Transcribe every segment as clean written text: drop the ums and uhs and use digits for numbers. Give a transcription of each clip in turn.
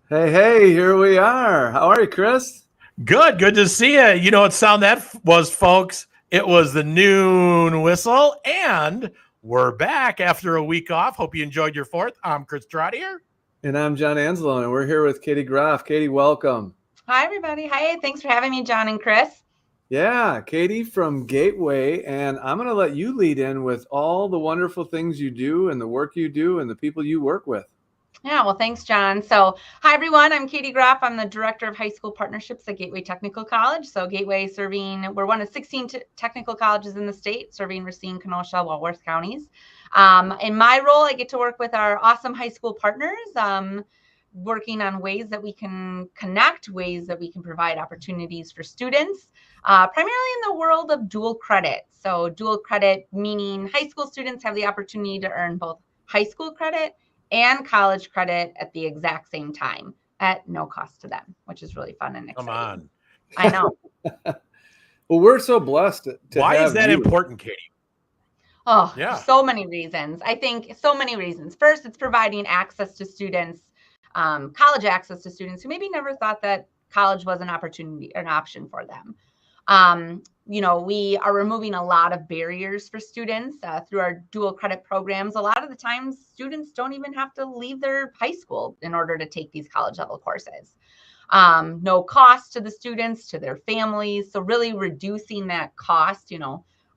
Hey, here we are. How are you, Chris? Good to see you. You know what sound that was, folks? It was the noon whistle, and we're back after a week off. Hope you enjoyed your fourth. I'm Chris Trottier. And I'm John Anzalone, and we're here with Katie Graf. Katie, welcome. Hi, everybody. Hi, thanks for having me, John and Chris. Yeah, Katie from Gateway, and I'm going to let you lead in with all the wonderful things you do and the work you do and the people you work with. Yeah, well, thanks, John. So, hi, everyone. I'm Katie Graf. I'm the Director of High School Partnerships at Gateway Technical College. So, Gateway we're one of 16 technical colleges in the state, serving Racine, Kenosha, Walworth counties. In my role, I get to work with our awesome high school partners, working on ways that we can connect, ways that we can provide opportunities for students, primarily in the world of dual credit. So, dual credit meaning high school students have the opportunity to earn both high school credit and college credit at the exact same time at no cost to them, which is really fun and exciting. Come on. I know. Well, we're so blessed to Why have is that you. important, Katie? Oh, Yeah. So many reasons. I think so many reasons. First, it's providing access to students, college access to students who maybe never thought that college was an opportunity, an option for them. We are removing a lot of barriers for students through our dual credit programs. A lot of the times, students don't even have to leave their high school in order to take these college level courses. No cost to the students, to their families. So really reducing that cost,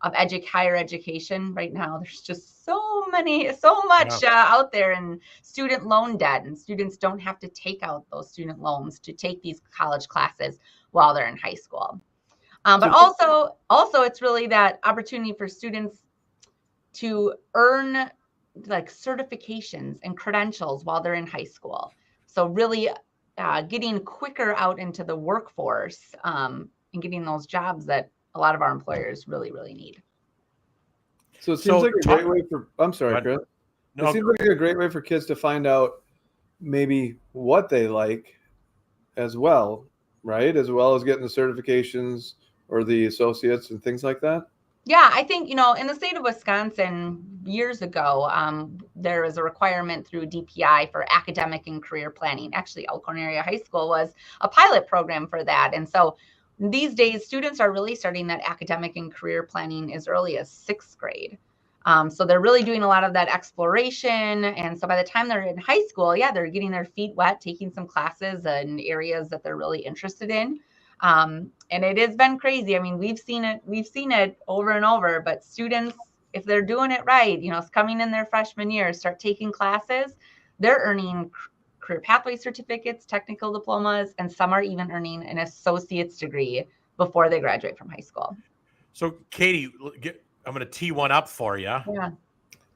of higher education right now. There's just so much out there in student loan debt, and students don't have to take out those student loans to take these college classes while they're in high school. But also, it's really that opportunity for students to earn like certifications and credentials while they're in high school. So really getting quicker out into the workforce and getting those jobs that a lot of our employers really, really need. So it seems like a great way for, I'm sorry, Chris. No, it seems like a great way for kids to find out maybe what they like as well, right? As well as getting the certifications or the associates and things like that? Yeah, I think, in the state of Wisconsin years ago, there was a requirement through DPI for academic and career planning. Actually, Elkhorn Area High School was a pilot program for that. And so these days, students are really starting that academic and career planning as early as sixth grade. So they're really doing a lot of that exploration. And so by the time they're in high school, they're getting their feet wet, taking some classes in areas that they're really interested in. And it has been crazy. I mean, we've seen it over and over, but students, if they're doing it right, coming in their freshman year, start taking classes, they're earning career pathway certificates, technical diplomas, and some are even earning an associate's degree before they graduate from high school. So, Katie, I'm going to tee one up for you. Yeah,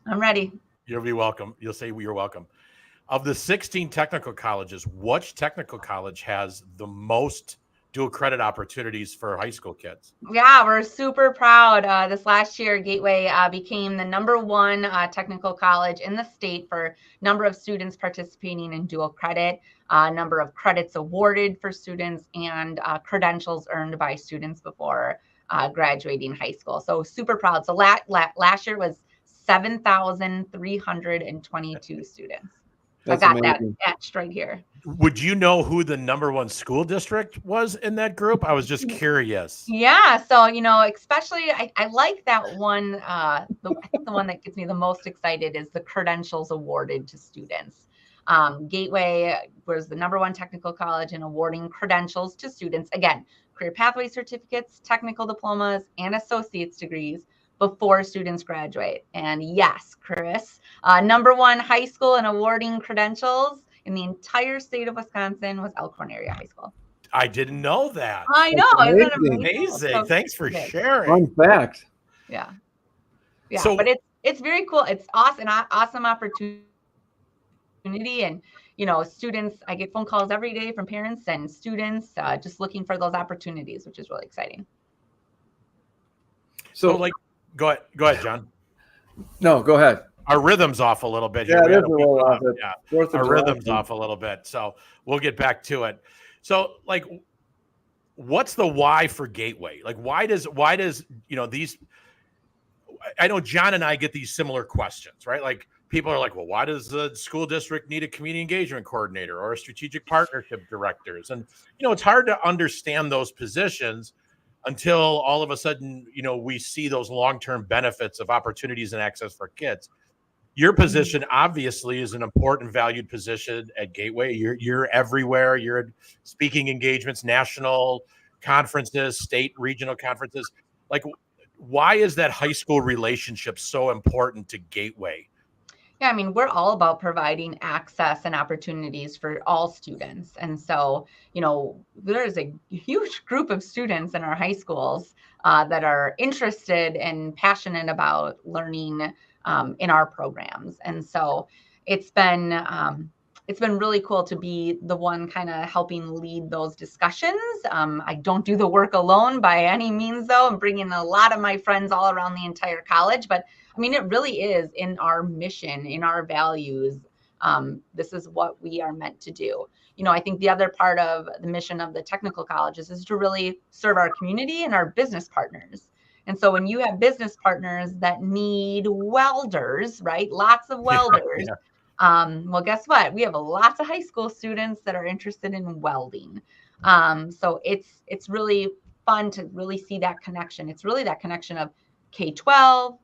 I'm ready. You'll be welcome. You'll say you're welcome. Of the 16 technical colleges, which technical college has the most dual credit opportunities for high school kids? Yeah, we're super proud. This last year, Gateway became the #1 technical college in the state for number of students participating in dual credit, number of credits awarded for students, and credentials earned by students before graduating high school. So super proud. So last year was 7,322 students. That's I got amazing. that etched right here. Would you know who the #1 school district was in that group? I was just curious. Yeah. So, especially I like that one. I think the one that gets me the most excited is the credentials awarded to students. Gateway was the #1 technical college in awarding credentials to students. Again, career pathway certificates, technical diplomas, and associate's degrees before students graduate. And yes, Chris, #1 high school in awarding credentials in the entire state of Wisconsin was Elkhorn Area High School. I didn't know that. I know. That's Isn't that amazing. amazing? Amazing. Thanks for sharing. Fun fact. Yeah. So- but it's very cool. It's awesome opportunity. And, students, I get phone calls every day from parents and students just looking for those opportunities, which is really exciting. So go ahead, John. No, go ahead. Our rhythm's off a little bit Yeah, here. We it had is a a week little off. off. It's Yeah. 4th of Our July. rhythm's off a little bit. So we'll get back to it. So what's the why for Gateway? Why does these, I know John and I get these similar questions, right? Like people are like, well, why does the school district need a community engagement coordinator or a strategic partnership directors? And, it's hard to understand those positions until all of a sudden, we see those long-term benefits of opportunities and access for kids. Your position obviously is an important, valued position at Gateway. You're everywhere. You're at speaking engagements, national conferences, state, regional conferences. Like, why is that high school relationship so important to Gateway? Yeah, I mean, we're all about providing access and opportunities for all students. And so, there's a huge group of students in our high schools that are interested and passionate about learning in our programs. And so it's been really cool to be the one kind of helping lead those discussions. I don't do the work alone by any means, though. I'm bringing a lot of my friends all around the entire college, but I mean, it really is in our mission, in our values. This is what we are meant to do. I think the other part of the mission of the technical colleges is to really serve our community and our business partners. And so when you have business partners that need welders, right? Lots of welders. Yeah. Well, guess what? We have lots of high school students that are interested in welding. So it's really fun to really see that connection. It's really that connection of K-12,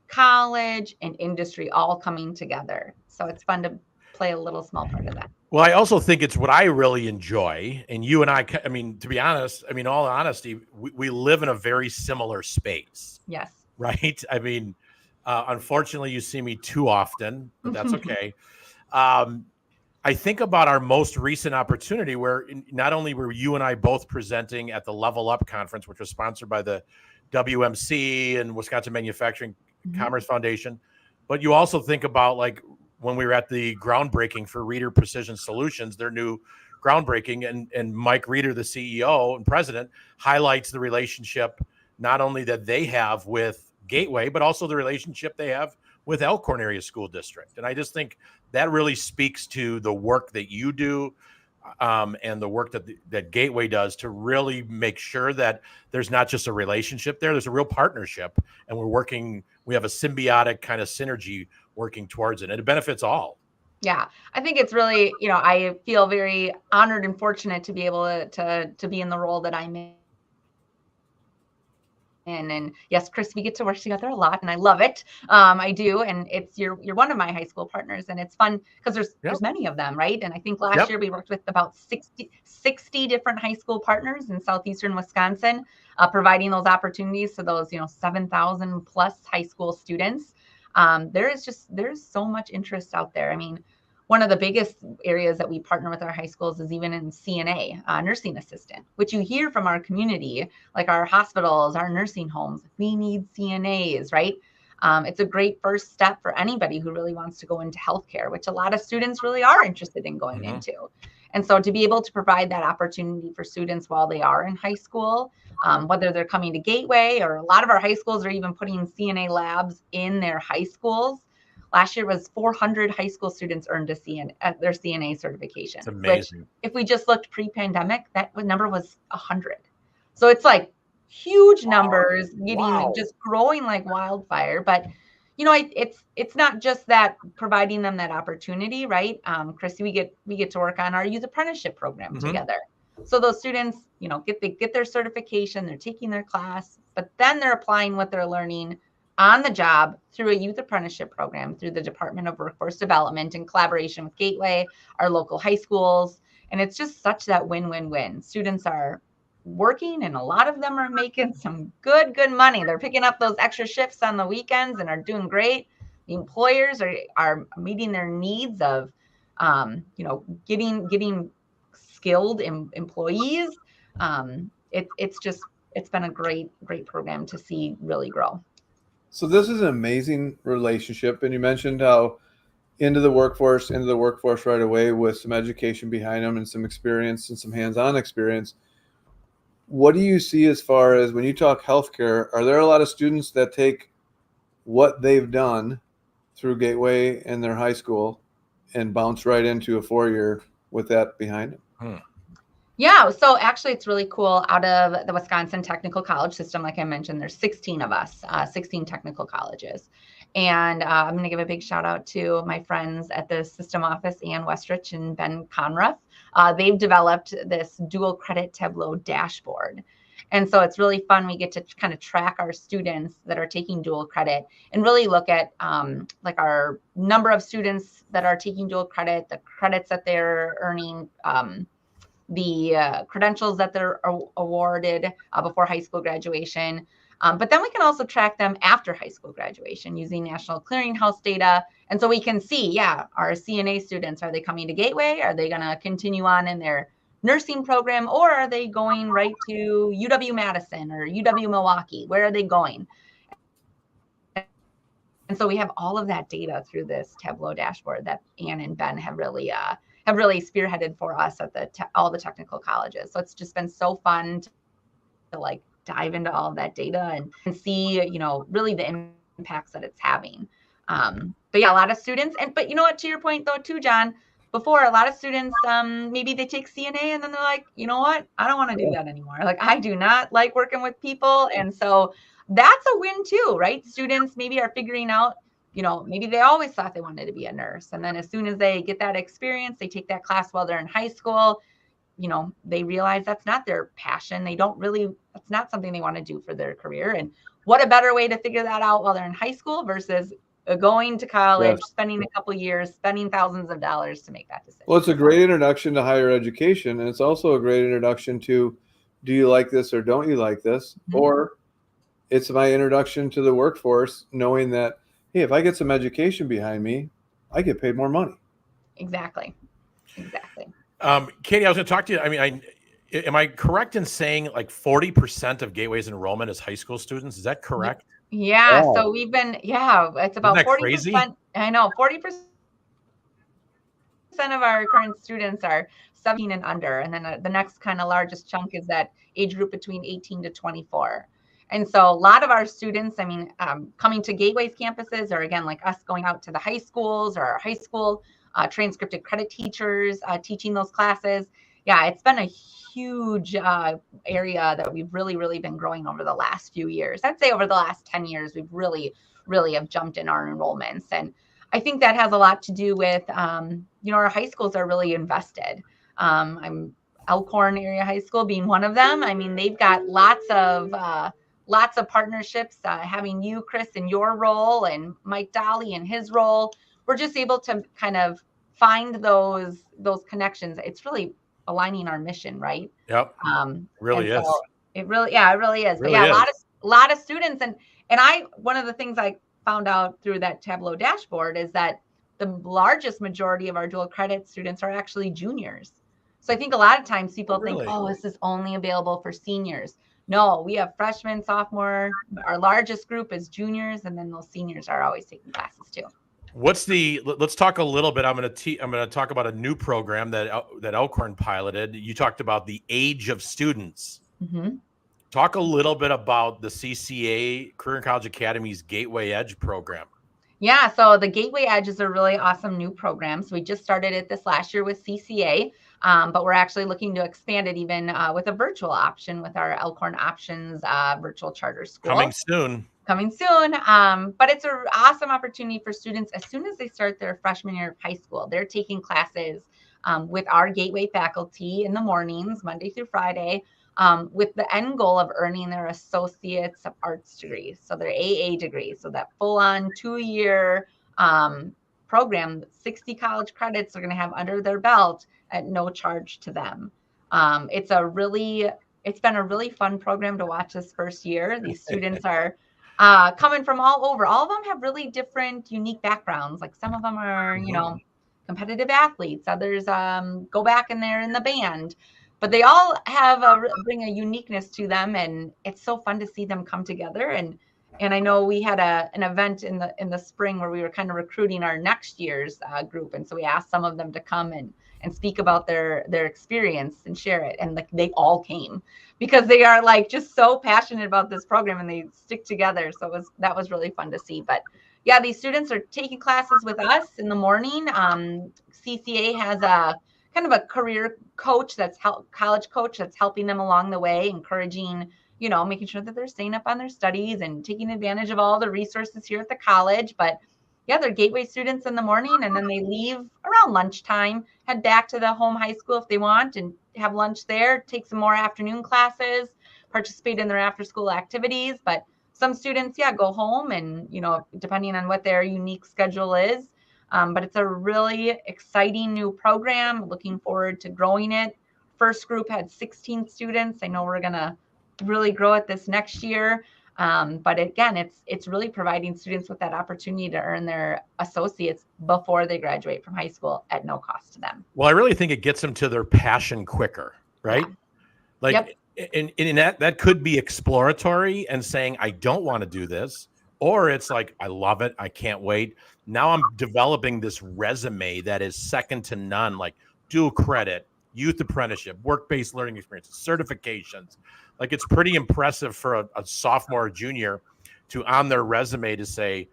college, and industry all coming together. So it's fun to play a little small part of that. Well, I also think it's what I really enjoy. And you and I mean, to be honest, all honesty, we live in a very similar space. Yes. Right? I mean, unfortunately, you see me too often, but that's okay. I think about our most recent opportunity where not only were you and I both presenting at the Level Up conference, which was sponsored by the WMC and Wisconsin Manufacturing Commerce Foundation, but you also think about like when we were at the groundbreaking for Reader Precision Solutions, their new groundbreaking, and Mike Reader, the CEO and president, highlights the relationship not only that they have with Gateway, but also the relationship they have with Elkhorn Area School District. And I just think that really speaks to the work that you do and the work that Gateway does to really make sure that there's not just a relationship there's a real partnership, and we have a symbiotic kind of synergy working towards it, and it benefits all. Yeah, I think it's really, I feel very honored and fortunate to be able to be in the role that I'm in. And yes, Chris, we get to work together a lot, and I love it. I do, and you're one of my high school partners, and it's fun because there's many of them, right? And I think last year we worked with about 60 different high school partners in southeastern Wisconsin, providing those opportunities to those 7,000 plus high school students. There's so much interest out there. I mean, one of the biggest areas that we partner with our high schools is even in CNA, nursing assistant, which you hear from our community, like our hospitals, our nursing homes. We need CNAs, right? It's a great first step for anybody who really wants to go into healthcare, which a lot of students really are interested in going into. And so to be able to provide that opportunity for students while they are in high school, whether they're coming to Gateway, or a lot of our high schools are even putting CNA labs in their high schools. Last year was 400 high school students earned their CNA certification. It's amazing. Which, if we just looked pre-pandemic, that number was 100. So it's like huge numbers, just growing like wildfire. But it's not just that providing them that opportunity, right? Chrissy, we get to work on our youth apprenticeship program together. So those students, get their certification, they're taking their class, but then they're applying what they're learning on the job through a youth apprenticeship program through the Department of Workforce Development in collaboration with Gateway, our local high schools. And it's just such that win-win-win. Students are working, and a lot of them are making some good money. They're picking up those extra shifts on the weekends and are doing great. The employers are meeting their needs of, getting skilled employees. It's been a great program to see really grow. So this is an amazing relationship. And you mentioned how into the workforce right away with some education behind them and some experience and some hands-on experience. What do you see as far as when you talk healthcare? Are there a lot of students that take what they've done through Gateway and their high school and bounce right into a 4-year with that behind them? Yeah, so actually it's really cool. Out of the Wisconsin Technical College system, like I mentioned, there's 16 of us, 16 technical colleges. And I'm going to give a big shout out to my friends at the system office, Ann Westrich and Ben Conruff. They've developed this dual credit Tableau dashboard. And so it's really fun. We get to kind of track our students that are taking dual credit and really look at like our number of students that are taking dual credit, the credits that they're earning, the credentials that they're awarded before high school graduation. But then we can also track them after high school graduation using National Clearinghouse data. And so we can see, yeah, our CNA students, are they coming to Gateway? Are they going to continue on in their nursing program, or are they going right to UW-Madison or UW-Milwaukee? Where are they going? And so we have all of that data through this Tableau dashboard that Ann and Ben have really spearheaded for us at all the technical colleges. So it's just been so fun to like dive into all of that data and see, you know, really the impacts that it's having. But yeah, a lot of students, but you know what, to your point though too, John, before a lot of students, maybe they take CNA and then they're like, you know what, I don't want to do that anymore. Like, I do not like working with people. And so that's a win too, right? Students maybe are figuring out, you know, maybe they always thought they wanted to be a nurse. And then as soon as they get that experience, they take that class while they're in high school, you know, they realize that's not their passion. That's not something they want to do for their career. And what a better way to figure that out while they're in high school versus going to college, spending a couple of years, spending thousands of dollars to make that decision. Well, it's a great introduction to higher education. And it's also a great introduction to, do you like this or don't you like this? Mm-hmm. Or it's my introduction to the workforce, knowing that, hey, if I get some education behind me, I get paid more money. Exactly. Katie, I was going to talk to you. I mean, am I correct in saying like 40% of Gateway's enrollment is high school students? Is that correct? Yeah. Wow. So we've been, it's about 40%. Crazy? I know 40% of our current students are 17 and under. And then the next kind of largest chunk is that age group between 18 to 24. And so a lot of our students, I mean, coming to Gateway's campuses, or again, like us going out to the high schools or our high school transcripted credit teachers teaching those classes. Yeah, it's been a huge area that we've really been growing over the last few years. I'd say over the last 10 years, we've really have jumped in our enrollments. And I think that has a lot to do with, you know, our high schools are really invested. I'm Elkhorn Area High School being one of them. I mean, they've got lots of partnerships, having you, Chris, in your role, and Mike Dolly in his role. We're just able to kind of find those connections. It's really aligning our mission, right? Yep. Really is. So it really is. Really but yeah, is. a lot of students, and one of the things I found out through that Tableau dashboard is that the largest majority of our dual credit students are actually juniors. So I think a lot of times people think, oh, this is only available for seniors. No, we have freshmen, sophomore. Our largest group is juniors, and then those seniors are always taking classes too. Let's talk a little bit. I'm going to talk about a new program that Elkhorn piloted. You talked about the age of students. Mm-hmm. Talk a little bit about the CCA, Career and College Academy's Gateway Edge program. Yeah, so the Gateway Edge is a really awesome new program. So we just started it this last year with CCA, but we're actually looking to expand it even with a virtual option with our Elkhorn Options virtual charter school. Coming soon. But it's an awesome opportunity for students as soon as they start their freshman year of high school. They're taking classes with our Gateway faculty in the mornings, Monday through Friday, with the end goal of earning their Associates of Arts degrees, so their AA degrees. So that full-on 2-year program, 60 college credits they're going to have under their belt at no charge to them. It's been a really fun program to watch this first year. These students are coming from all over. All of them have really different, unique backgrounds. Like some of them are, you know, competitive athletes. Others go back and they're in the band. But they all have bring a uniqueness to them, and it's so fun to see them come together. And I know we had an event in the spring where we were kind of recruiting our next year's group, and so we asked some of them to come and speak about their experience and share it. And like they all came because they are like just so passionate about this program and they stick together. So that was really fun to see. But yeah, these students are taking classes with us in the morning. CCA has a kind of a career coach college coach that's helping them along the way, encouraging making sure that they're staying up on their studies and taking advantage of all the resources here at the college. But yeah, they're gateway students in the morning, and then they leave around lunchtime, head back to the home high school if they want, and have lunch there, take some more afternoon classes, participate in their after school activities. But some students, go home and, depending on what their unique schedule is. But it's a really exciting new program. Looking forward to growing it. First group had 16 students. I know we're going to really grow it this next year. But again, it's really providing students with that opportunity to earn their associates before they graduate from high school at no cost to them. Well, I really think it gets them to their passion quicker, right? Yeah. Like, yep. And that could be exploratory and saying, I don't want to do this. Or it's like, I love it. I can't wait. Now I'm developing this resume that is second to none, like dual credit, youth apprenticeship, work-based learning experiences, certifications. Like, it's pretty impressive for a sophomore or junior to on their resume to say,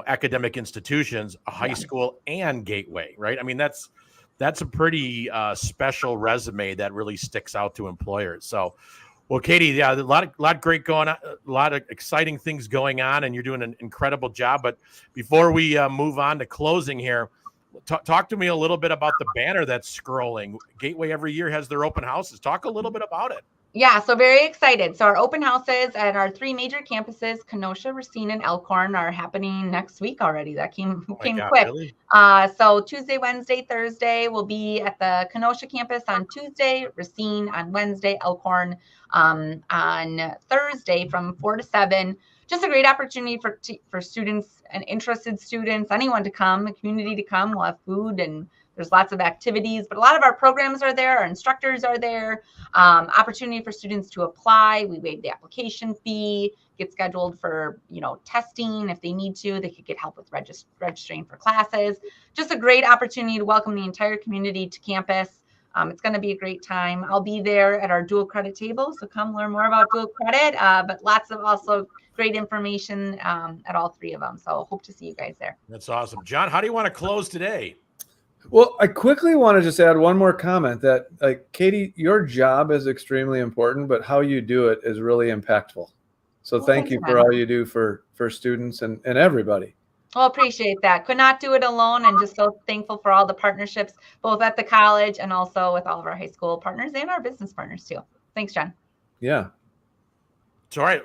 academic institutions, a high school and gateway, right? I mean, that's a pretty special resume that really sticks out to employers. So, well, Katie, yeah, a lot great going on, a lot of exciting things going on, and you're doing an incredible job. But before we move on to closing here, talk to me a little bit about the banner that's scrolling. Gateway every year has their open houses. Talk a little bit about it. Yeah, so very excited. So our open houses at our 3 major campuses, Kenosha, Racine, and Elkhorn, are happening next week already. That came quick. Really? So Tuesday, Wednesday, Thursday will be at the Kenosha campus on Tuesday, Racine on Wednesday, Elkhorn on Thursday from 4 to 7. Just a great opportunity for students and interested students, anyone to come, the community to come. We'll have food and there's lots of activities, but a lot of our programs are there. Our instructors are there. Opportunity for students to apply. We waive the application fee, get scheduled for, testing. If they need to, they could get help with registering for classes. Just a great opportunity to welcome the entire community to campus. It's going to be a great time. I'll be there at our dual credit table, so come learn more about dual credit, but lots of also great information at all 3 of them. So hope to see you guys there. That's awesome. John, how do you want to close today? Well, I quickly want to just add one more comment that, like, Katie, your job is extremely important, but how you do it is really impactful. So thank you for all you do for students and everybody. Well, appreciate that. Could not do it alone, and just so thankful for all the partnerships, both at the college and also with all of our high school partners and our business partners too. Thanks, John. Yeah. It's all right.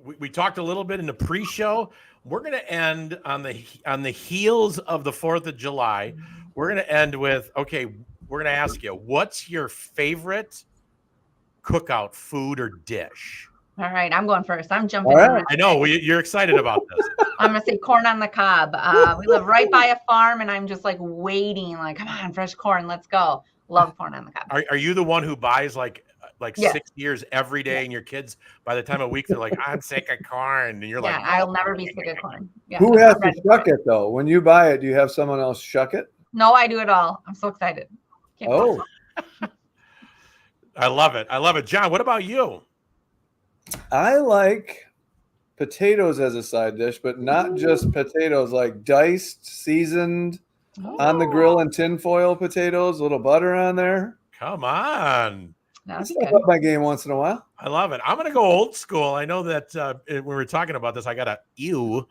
We talked a little bit in the pre-show. We're going to end on the heels of the 4th of July. We're going to end with, okay, we're going to ask you, what's your favorite cookout food or dish? All right, I'm going first. I'm jumping in. I know you're excited about this. I'm going to say corn on the cob. We live right by a farm, and I'm just like waiting, like, come on, fresh corn, let's go. Love corn on the cob. Are you the one who buys like 6 years every day, and your kids, by the time a week, they're like, I'm sick of corn, and you're like, I'll never be sick of corn. Yeah, who has to shuck it though? When you buy it, do you have someone else shuck it? No, I do it all. I'm so excited. I love it. I love it. John, what about you? I like potatoes as a side dish, but not just potatoes, like diced, seasoned, on the grill and tinfoil potatoes, a little butter on there. Come on. I step up my game once in a while. I love it. I'm going to go old school. I know that when we were talking about this, I got a ew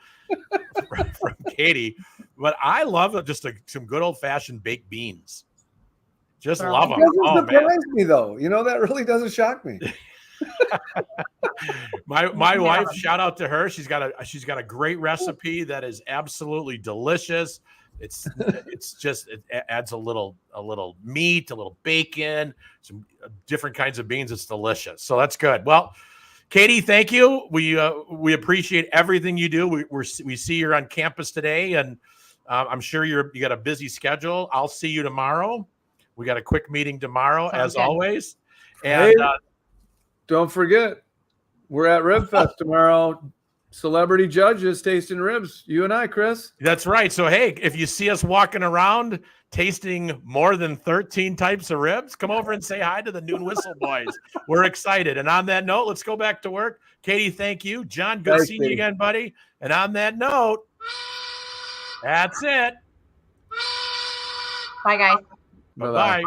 from Katie, but I love just some good old fashioned baked beans. Just love them. It doesn't surprise me though. That really doesn't shock me. My wife, shout out to her. She's got a great recipe that is absolutely delicious. It's just, it adds a little meat, a little bacon, some different kinds of beans. It's delicious. So that's good. Well, Katie, thank you. We appreciate everything you do. We see you're on campus today, and I'm sure you got a busy schedule. I'll see you tomorrow. We got a quick meeting tomorrow, as always. And don't forget, we're at Rib Fest tomorrow. Celebrity judges tasting ribs. You and I, Chris. That's right. So, hey, if you see us walking around tasting more than 13 types of ribs, come over and say hi to the Noon Whistle boys. We're excited. And on that note, let's go back to work. Katie, thank you. John, good seeing you again, buddy. And on that note, that's it. Bye, guys. Bye-bye.